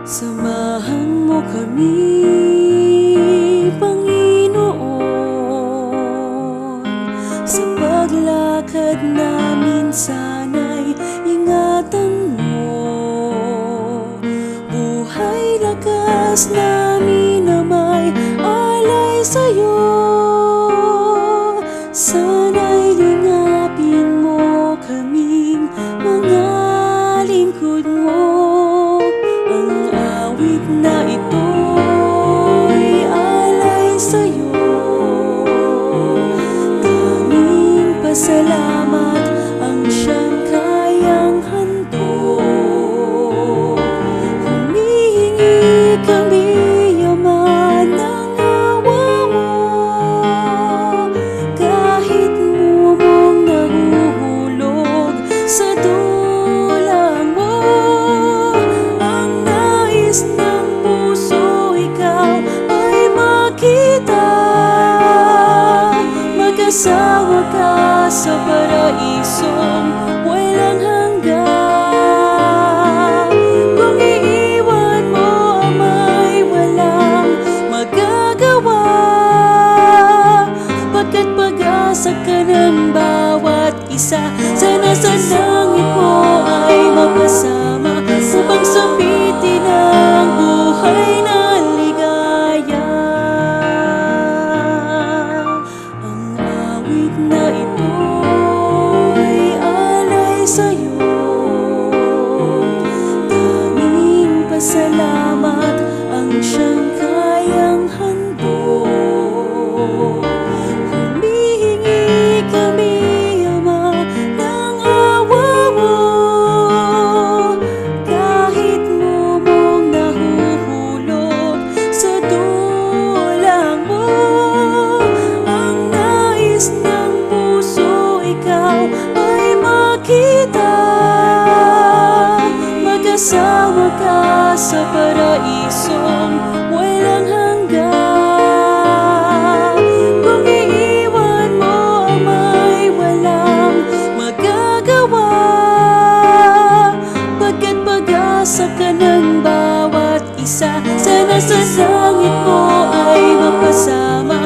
Samahan mo kami, Panginoon, sa paglakad namin sana'y ingatan mo. Buhay lakas namin na may alay sa'yo, sana'y lingapin mo kaming mga lingkod mo. Ang awit na ito'y alay sa'yo, tanging pasalamat ang siyang kayang handog. Humihingi kami, Ama, ng awa mo, kahit mumong nahuhulog sa dulang mo. Ang nais ng puso, ikaw ay makita, mag-asawa ka sa paraisong walang hanggan. Kung iiwan mo, Ama'y walang magagawa, pagkat pag-asa ka ng bawat isa. Sana sa langit mo ay mapasama upang sumitin ang buhay na ligaya. Ang awit na ito'y alay sa'yo, tanging pasalamat ang siyang kayang handog. Humihingi kami, Ama, ng awa mo, kahit mumong nahuhulog sa dulang mo. Ang nais ng puso, ikaw ay makita, mag-asawa ka sa paraisong walang hanggan. Kung iiwan mo, Ama'y walang magagawa, pagkat pag-asa ka ng bawat isa. Sana sa langit mo ay mapasama